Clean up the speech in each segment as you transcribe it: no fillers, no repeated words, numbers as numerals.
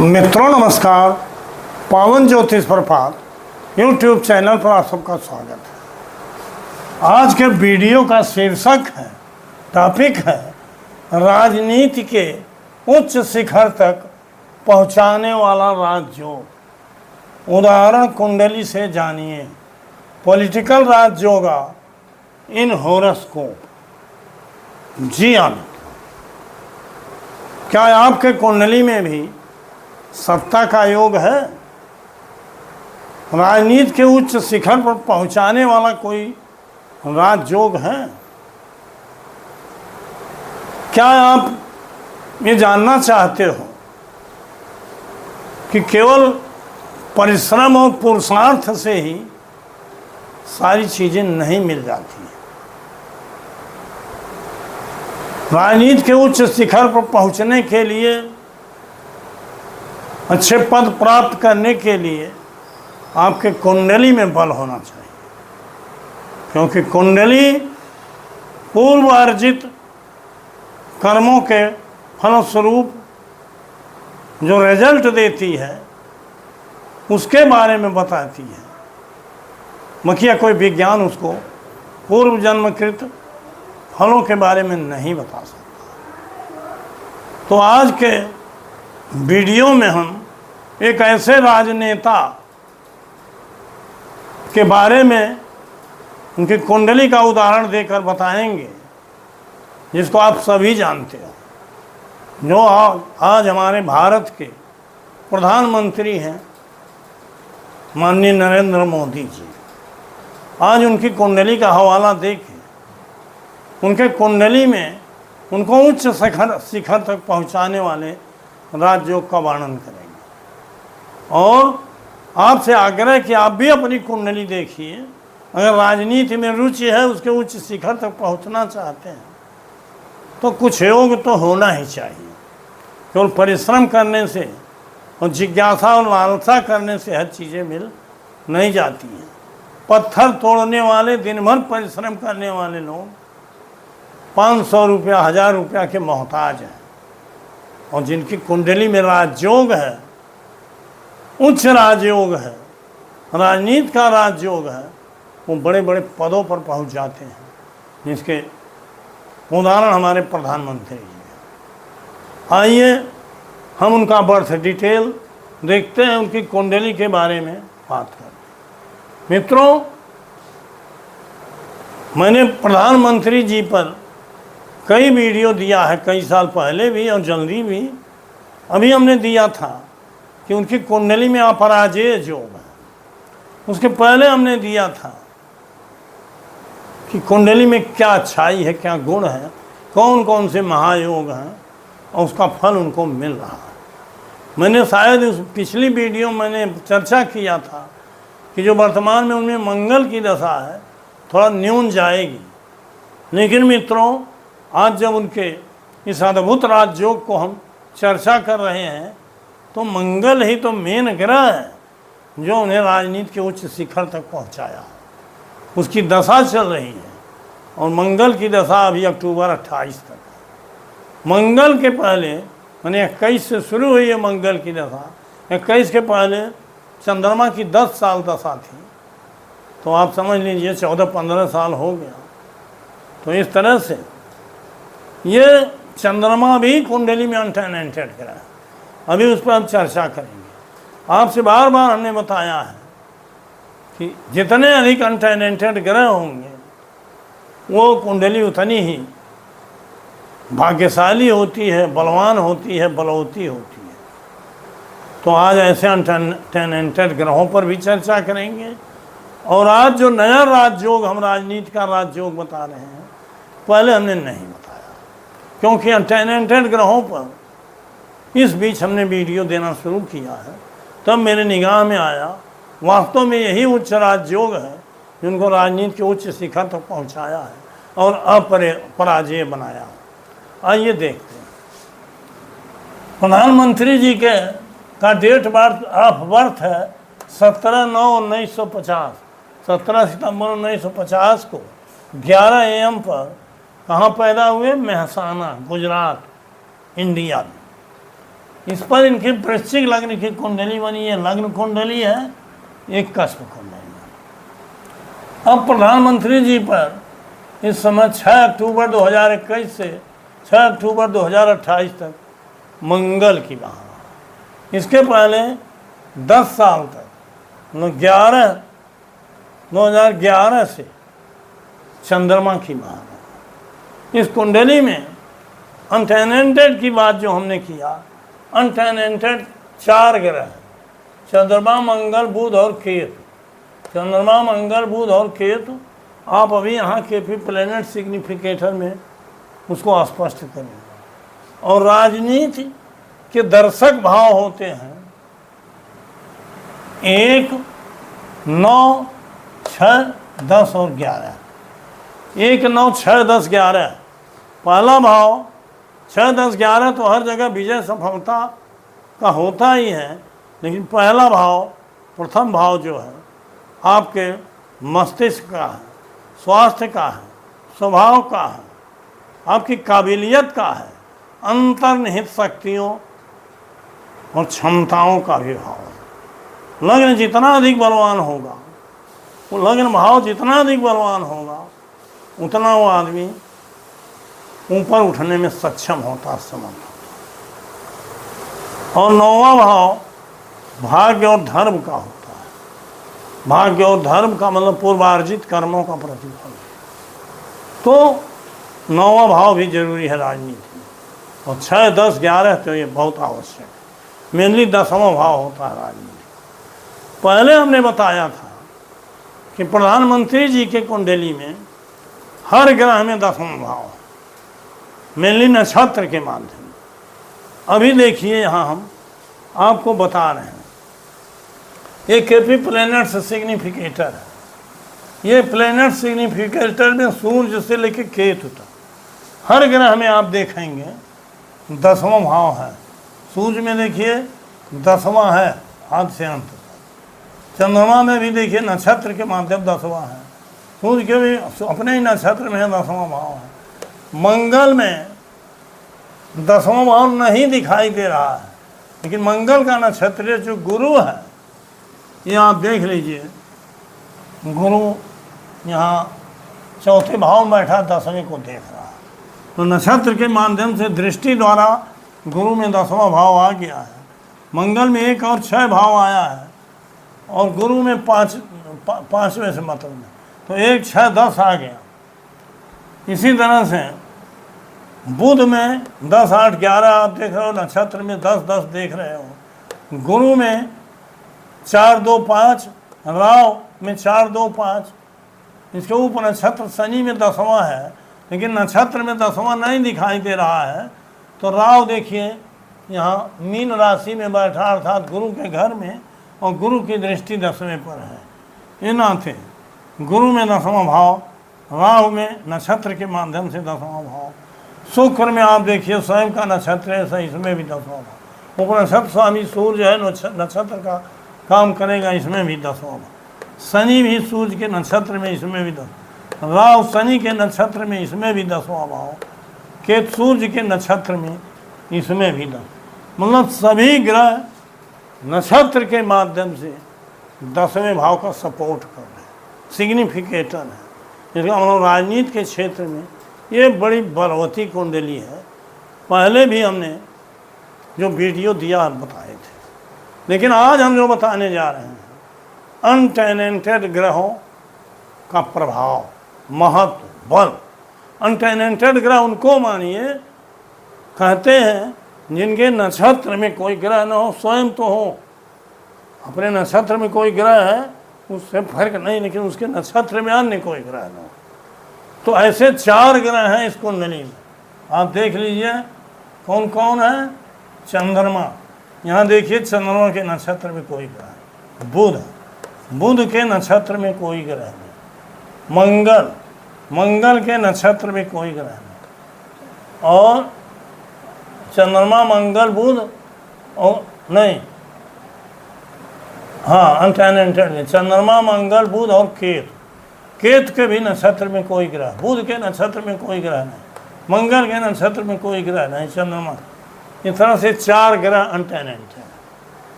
मित्रों नमस्कार। पावन ज्योतिष प्रभात यूट्यूब चैनल पर आप सबका स्वागत है। आज के वीडियो का शीर्षक है, टॉपिक है राजनीति के उच्च शिखर तक पहुंचाने वाला राजयोग। उदाहरण कुंडली से जानिए पॉलिटिकल राजयोगा इन हॉरोस्कोप। जी हाँ, क्या आपके कुंडली में भी सत्ता का योग है? राजनीति के उच्च शिखर पर पहुंचाने वाला कोई राजयोग है? क्या आप ये जानना चाहते हो कि केवल परिश्रम और पुरुषार्थ से ही सारी चीजें नहीं मिल जाती हैं? राजनीति के उच्च शिखर पर पहुंचने के लिए, अच्छे पद प्राप्त करने के लिए आपके कुंडली में बल होना चाहिए, क्योंकि कुंडली पूर्व अर्जित कर्मों के फलस्वरूप जो रिजल्ट देती है उसके बारे में बताती है। मखिया कोई विज्ञान उसको पूर्व जन्मकृत फलों के बारे में नहीं बता सकता। तो आज के वीडियो में हम एक ऐसे राजनेता के बारे में उनकी कुंडली का उदाहरण देकर बताएंगे जिसको आप सभी जानते हो, जो आज हमारे भारत के प्रधानमंत्री हैं, माननीय नरेंद्र मोदी जी। आज उनकी कुंडली का हवाला देखें, उनके कुंडली में उनको उच्च शिखर तक पहुंचाने वाले राजयोग का वर्णन करेंगे। और आपसे आग्रह कि आप भी अपनी कुंडली देखिए। अगर राजनीति में रुचि है, उसके उच्च शिखर तक पहुंचना चाहते हैं, तो कुछ योग तो होना ही चाहिए। केवल परिश्रम करने से और जिज्ञासा और लालसा करने से हर चीज़ें मिल नहीं जाती हैं। पत्थर तोड़ने वाले, दिन भर परिश्रम करने वाले लोग 500 रुपया, 1000 रुपया के मोहताज हैं। और जिनकी कुंडली में राजयोग है, उच्च राजयोग है, राजनीति का राजयोग है, वो बड़े बड़े पदों पर पहुंच जाते हैं, जिसके उदाहरण हमारे प्रधानमंत्री जी हैं। आइए हम उनका बर्थ डिटेल देखते हैं, उनकी कुंडली के बारे में बात करते हैं। मित्रों, मैंने प्रधानमंत्री जी पर कई वीडियो दिया है, कई साल पहले भी और जल्दी भी। अभी हमने दिया था कि उनकी कुंडली में अपराजेय योग है। उसके पहले हमने दिया था कि कुंडली में क्या अच्छाई है, क्या गुण है, कौन कौन से महायोग हैं और उसका फल उनको मिल रहा है। मैंने शायद उस पिछली वीडियो मैंने चर्चा किया था कि जो वर्तमान में उनमें मंगल की दशा है थोड़ा न्यून जाएगी। लेकिन मित्रों, आज जब उनके इस अद्भुत राजयोग को हम चर्चा कर रहे हैं, तो मंगल ही तो मेन ग्रह है जो उन्हें राजनीति के उच्च शिखर तक पहुंचाया। उसकी दशा चल रही है और मंगल की दशा अभी अक्टूबर 28 तक है। मंगल के पहले, मैंने 21 से शुरू हुई है मंगल की दशा, 21 के पहले चंद्रमा की 10 साल दशा थी। तो आप समझ लीजिए 14-15 साल हो गया। तो इस तरह से ये चंद्रमा भी कुंडली में अनटेनेंटेड ग्रह है। अभी उस पर हम चर्चा करेंगे। आपसे बार बार हमने बताया है कि जितने अधिक अनटेनेंटेड ग्रह होंगे वो कुंडली उतनी ही भाग्यशाली होती है, बलवान होती है, बलवती होती है। तो आज ऐसे अनटेनेंटेड ग्रहों पर भी चर्चा करेंगे। और आज जो नया राजयोग, हम राजनीति का राजयोग बता रहे हैं, पहले हमने नहीं बताया, क्योंकि अनटेनेंटेड ग्रहों पर इस बीच हमने वीडियो देना शुरू किया है। तब मेरे निगाह में आया वास्तव में यही उच्च राजयोग है जिनको राजनीति के उच्च शिखर तक पहुंचाया है और अपराजेय बनाया है। आइए देखते हैं। प्रधानमंत्री जी का डेट ऑफ बर्थ है 17/9/1950। 17 सितंबर 1950 को 11 AM पर कहाँ पैदा हुए? मेहसाना, गुजरात, इंडिया में। इस पर इनकी वृश्चिक लग्न की कुंडली बनी है, लग्न कुंडली है, एक कस्प कुंडली है। अब प्रधानमंत्री जी पर इस समय 6 अक्टूबर 2021 से 6 अक्टूबर 2028 तक मंगल की महार। इसके पहले 10 साल तक 2011 से चंद्रमा की महार। इस कुंडली में अनटेनेंटेड की बात जो हमने किया, अनटेनेंटेड 4 ग्रह, चंद्रमा, मंगल, बुध और केतु। चंद्रमा, मंगल, बुध और केतु। आप अभी यहाँ केपी प्लेनेट सिग्निफिकेटर में उसको स्पष्ट करेंगे। और राजनीति के दर्शक भाव होते हैं 1, 9, 6, 10 और 11। 1, 9, 6, 10, 11 पहला भाव। 6, 10, 11 तो हर जगह विजय सफलता का होता ही है, लेकिन पहला भाव, प्रथम भाव जो है आपके मस्तिष्क का है, स्वास्थ्य का है, स्वभाव का है, आपकी काबिलियत का है, अंतर्निहित शक्तियों और क्षमताओं का भी भाव है। लग्न जितना अधिक बलवान होगा, वो लग्न भाव जितना अधिक बलवान होगा, उतना वो आदमी ऊपर उठने में सक्षम होता, समर्थ होता। और 9वां भाव भाग्य और धर्म का होता है। भाग्य और धर्म का मतलब पूर्वार्जित कर्मों का प्रतिफल। तो 9वां भाव भी जरूरी है राजनीति में। और 6, 10, 11 तो ये बहुत आवश्यक है। मेनली 10वां भाव होता है राजनीति। पहले हमने बताया था कि प्रधानमंत्री जी के कुंडली में हर ग्रह में 10वां भाव है, मेनली नक्षत्र के माध्यम। अभी देखिए यहाँ हम आपको बता रहे हैं, ये केपी प्लेनेट सिग्निफिकेटर है। ये प्लेनेट सिग्निफिकेटर में सूर्य से लेकर केतु तक हर ग्रह में आप देखेंगे 10वां भाव है। सूर्य में देखिए 10वां है, आदि से अंत तक। चंद्रमा में भी देखिए नक्षत्र के माध्यम 10वां है। सूर्य के भी अपने ही नक्षत्र में 10वां भाव है। मंगल में 10वां भाव नहीं दिखाई दे रहा है, लेकिन मंगल का नक्षत्र जो गुरु है, ये आप देख लीजिए, गुरु यहाँ चौथे भाव में बैठा 10वें को देख रहा है। तो नक्षत्र के माध्यम से दृष्टि द्वारा गुरु में 10वां भाव आ गया है। मंगल में 1 और 6 भाव आया है, और गुरु में 5वें से मतलब में, तो 1, 6, 10 आ गया। इसी तरह से बुध में 10, 8, 11 आप देख रहे हो, नक्षत्र में 10, 10 देख रहे हो। गुरु में 4, 2, 5, राव में 4, 2, 5। इसके ऊपर नक्षत्र शनि में 10वां है, लेकिन नक्षत्र में 10वां नहीं दिखाई दे रहा है। तो राव देखिए यहाँ मीन राशि में बैठा, अर्थात गुरु के घर में, और गुरु की दृष्टि 10वें पर है। इन नाते गुरु में 10वां भाव, राहु में नक्षत्र के माध्यम से 10वां भाव। शुक्र में आप देखिए स्वयं का नक्षत्र है, इसमें भी 10वां भाव। ऊपर नक्षत्र स्वामी सूर्य है, नक्षत्र का काम करेगा, इसमें भी 10वां भाव। शनि भी सूर्य के नक्षत्र में, इसमें भी 10। राहु शनि के नक्षत्र में, इसमें भी 10वां भाव। केतु सूर्य के नक्षत्र में, इसमें भी 10। मतलब सभी ग्रह नक्षत्र के माध्यम से 10वें भाव का सपोर्ट कर रहे हैं, सिग्निफिकेटर है। जिसका मतलब राजनीति के क्षेत्र में ये बड़ी बलवती कुंडली है। पहले भी हमने जो वीडियो दिया बताए थे, लेकिन आज हम जो बताने जा रहे हैं, अनटेनेंटेड ग्रहों का प्रभाव, महत्व, बल। अनटेनेंटेड ग्रह उनको मानिए कहते हैं जिनके नक्षत्र में कोई ग्रह न हो, स्वयं तो हो, अपने नक्षत्र में कोई ग्रह है उससे फर्क नहीं, लेकिन उसके नक्षत्र में अन्य कोई ग्रह न हो। तो ऐसे 4 ग्रह हैं इस कुंडली में। आप देख लीजिए कौन कौन है। चंद्रमा, यहाँ देखिए चंद्रमा के नक्षत्र में कोई ग्रह है। बुध, बुध के नक्षत्र में कोई ग्रह नहीं। मंगल, मंगल के नक्षत्र में कोई ग्रह नहीं। और चंद्रमा, मंगल, बुध और नहीं, हाँ अनटेनेंटेड में चंद्रमा, मंगल, बुध और केतु। केतु के भी नक्षत्र में कोई ग्रह, बुध के नक्षत्र में कोई ग्रह नहीं, मंगल के नक्षत्र में कोई ग्रह नहीं, चंद्रमा। इस तरह से 4 ग्रह अनटेनेंट हैं।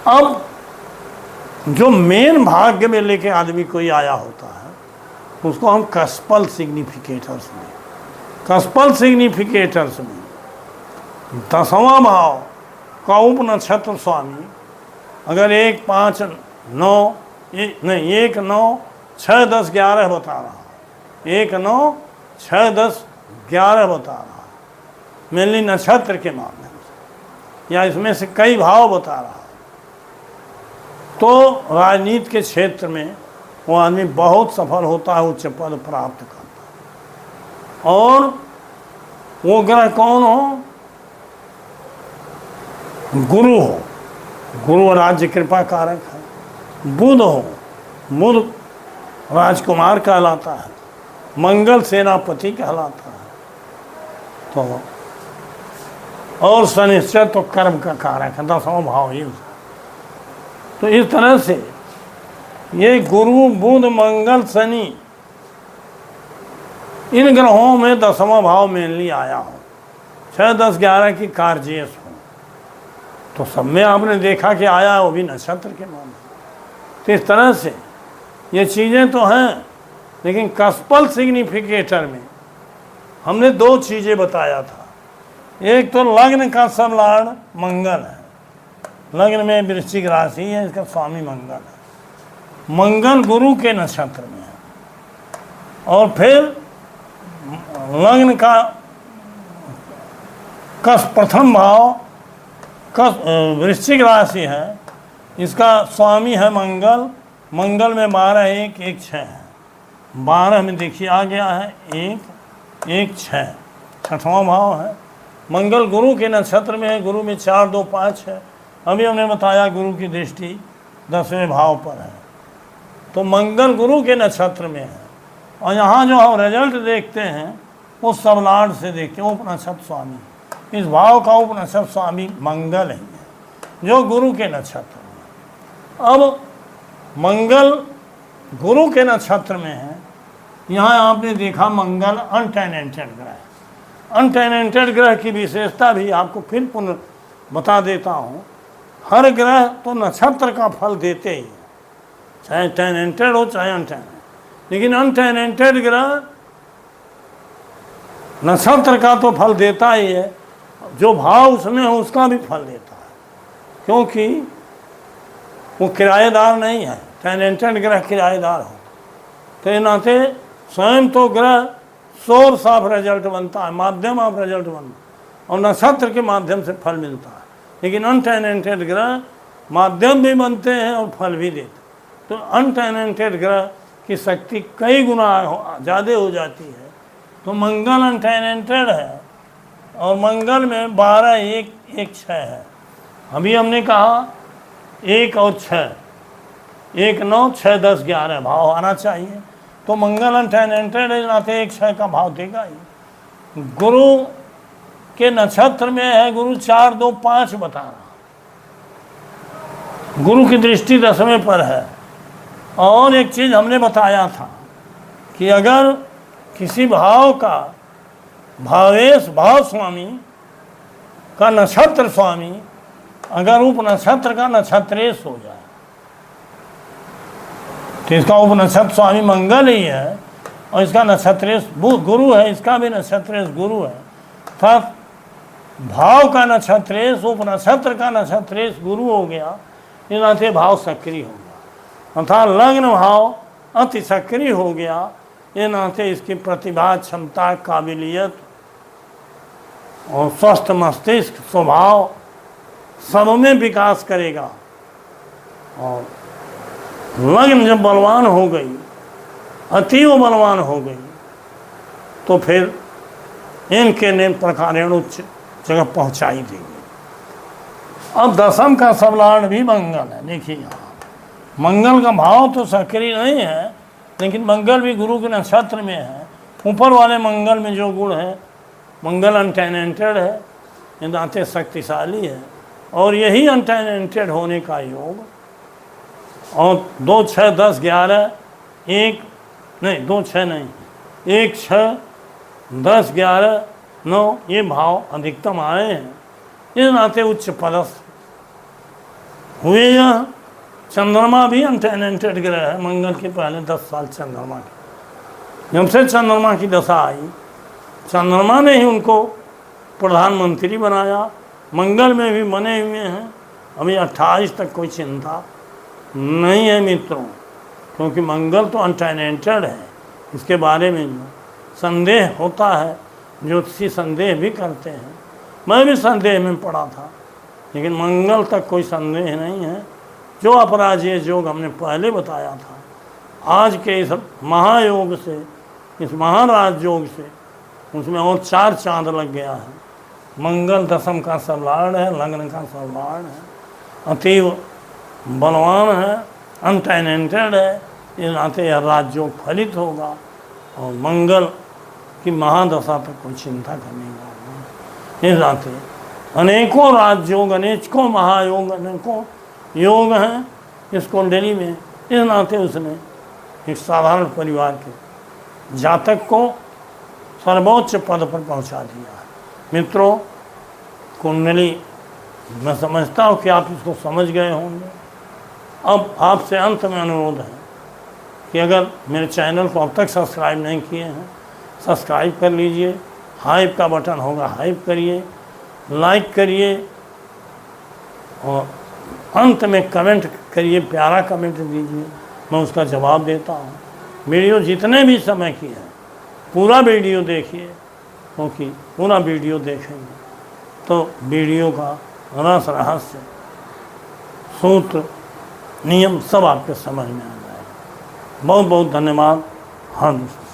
अब जो मेन भाग्य में लेके आदमी कोई आया होता है उसको हम कस्पल सिग्निफिकेटर्स में, कस्पल सिग्निफिकेटर्स में 10वां भाव का उप नक्षत्र स्वामी अगर 1, 5, 9 नहीं 1, 9, 6, 10, 11 बता रहा, 1, 9, 6, 10, 11 बता रहा, मेनली नक्षत्र के माध्यम से, या इसमें से कई भाव बता रहा, तो राजनीति के क्षेत्र में वो आदमी बहुत सफल होता है, उच्च पद प्राप्त करता है। और वो ग्रह कौन हो? गुरु हो, गुरु राज्य कृपा कारक है। बुध हो, बुध राजकुमार कहलाता है। मंगल सेनापति कहलाता है। तो और शनिश्चर तो कर्म का कारक है, 10वां भाव ही उसका। तो इस तरह से ये गुरु, बुध, मंगल, शनि, इन ग्रहों में 10वां भाव मेनली आया हो, 6, 10, 11 की कार्जेस हो, तो सब में आपने देखा कि आया है, वो भी नक्षत्र के मामले। तो इस तरह से ये चीज़ें तो हैं, लेकिन कस्पल सिग्निफिकेटर में हमने 2 चीज़ें बताया था। एक तो लग्न का सब लॉर्ड मंगल है, लग्न में वृश्चिक राशि है, इसका स्वामी मंगल है। मंगल गुरु के नक्षत्र में है। और फिर लग्न का प्रथम भाव वृश्चिक राशि है, इसका स्वामी है मंगल। मंगल में 12, 1, 1, 6 है। 12 में देखिए आ गया है 1, 1, 6, 6वां भाव है। मंगल गुरु के नक्षत्र में है, गुरु में 4, 2, 5 है। अभी हमने बताया गुरु की दृष्टि 10वें भाव पर है, तो मंगल गुरु के नक्षत्र में है। और यहाँ जो हम रिजल्ट देखते हैं वो सब लॉर्ड से देखते हैं, उपनक्षत्र स्वामी, इस भाव का उपनक्षत्र स्वामी मंगल है जो गुरु के नक्षत्र में। अब मंगल गुरु के नक्षत्र में है, यहाँ आपने देखा मंगल अनटेनेंटेड ग्रह। अनटेनेंटेड ग्रह की विशेषता भी आपको फिर पुनः बता देता हूँ। हर ग्रह तो नक्षत्र का फल देते ही, चाहे टेनेंटेड हो चाहे अनटेनेंटेड, लेकिन अनटेनेंटेड ग्रह नक्षत्र का तो फल देता ही है, जो भाव उसमें हो उसका भी फल देता है, क्योंकि वो किराएदार नहीं है। टेनेंटेड ग्रह किराएदार हो, तो ये नाते स्वयं तो ग्रह सोर्स ऑफ रिजल्ट बनता है, माध्यम ऑफ रिजल्ट बनता है, और नक्षत्र के माध्यम से फल मिलता है। लेकिन अनटेनेंटेड ग्रह माध्यम भी बनते हैं और फल भी देते। तो अनटेनेंटेड ग्रह की शक्ति कई गुना ज़्यादा हो जाती है। तो मंगल अनटेनेंटेड है, और मंगल में 12, 1, 1, 6 है। अभी हमने कहा 1 और 6, 1, 9, 6, 10, 11 भाव आना चाहिए। तो मंगल अनटेनेंटेड है, नाते 1, 6 का भाव देगा ही। गुरु के नक्षत्र में है, गुरु 4, 2, 5 बता रहा, गुरु की दृष्टि 10वें पर है। और एक चीज़ हमने बताया था कि अगर किसी भाव का भावेश भाव स्वामी का नक्षत्र स्वामी अगर उप नक्षत्र का नक्षत्रेश हो जाए, तो इसका उप नक्षत्र स्वामी मंगल ही है और इसका नक्षत्रेश गुरु है, इसका भी नक्षत्रेश गुरु है। अर्थात भाव का नक्षत्रेश उप नक्षत्र का नक्षत्रेश गुरु हो गया, इस नाते भाव सक्रिय हो गया। अर्थात लग्न भाव अति सक्रिय हो गया, ये नाते इसकी प्रतिभा, क्षमता, काबिलियत और स्वस्थ मस्तिष्क, स्वभाव सब में विकास करेगा। और लग्न जब बलवान हो गई, अतीव बलवान हो गई, तो फिर इनके नेम प्रकार उच्च जगह पहुंचाई देंगे। अब 10म का सब लॉर्ड भी मंगल है। देखिए यहाँ मंगल का भाव तो सक्रिय नहीं है, लेकिन मंगल भी गुरु के नक्षत्र में है। ऊपर वाले मंगल में जो गुण है, मंगल अनटेनेंटेड है, ये नाते शक्तिशाली है, और यही अनटेनेंटेड होने का योग। और 2, 6, 10, 11, 1 नहीं 2, 6 नहीं, 1, 6, 10, 11 9 ये भाव अधिकतम आए हैं, इस नाते उच्च पदस्थ हुए। यह चंद्रमा भी अनटेनेंटेड ग्रह है। मंगल के पहले 10 साल चंद्रमा के, जब से चंद्रमा की दशा आई, चंद्रमा ने ही उनको प्रधानमंत्री बनाया। मंगल में भी बने हुए हैं, अभी 28 तक कोई चिंता नहीं है मित्रों, क्योंकि मंगल तो अनटेनेंटेड है। इसके बारे में जो संदेह होता है, ज्योतिषी संदेह भी करते हैं, मैं भी संदेह में पड़ा था, लेकिन मंगल तक कोई संदेह नहीं है। जो अपराजय योग हमने पहले बताया था, आज के इस महायोग से, इस महाराज योग से, उसमें और 4 चांद लग गया है। मंगल दशम का सर्वार्ड है, लग्न का सर्वार्ड है, अतीव बलवान है, अनटेनेंटेड है। इस नाते यह राजयोग फलित होगा और मंगल की महादशा पर कोई चिंता करने वाला। इस नाते अनेकों राजयोग, अनेकों महायोग, अनेकों योग हैं इस कुंडली में। इस नाते उसने एक साधारण परिवार के जातक को सर्वोच्च पद पर पहुंचा दिया है। मित्रों, कुंडली मैं समझता हूँ कि आप इसको समझ गए होंगे। अब आपसे अंत में अनुरोध है कि अगर मेरे चैनल को अब तक सब्सक्राइब नहीं किए हैं, सब्सक्राइब कर लीजिए। हाइप का बटन होगा, हाइप करिए, लाइक करिए और अंत में कमेंट करिए, प्यारा कमेंट दीजिए, मैं उसका जवाब देता हूँ। वीडियो जितने भी समय की है पूरा वीडियो देखिए, क्योंकि पूरा वीडियो देखेंगे तो वीडियो का रस, रहस्य, सूत्र, नियम सब आपके समझ में आ जाएगा। बहुत बहुत धन्यवाद। हाँ दोस्तों।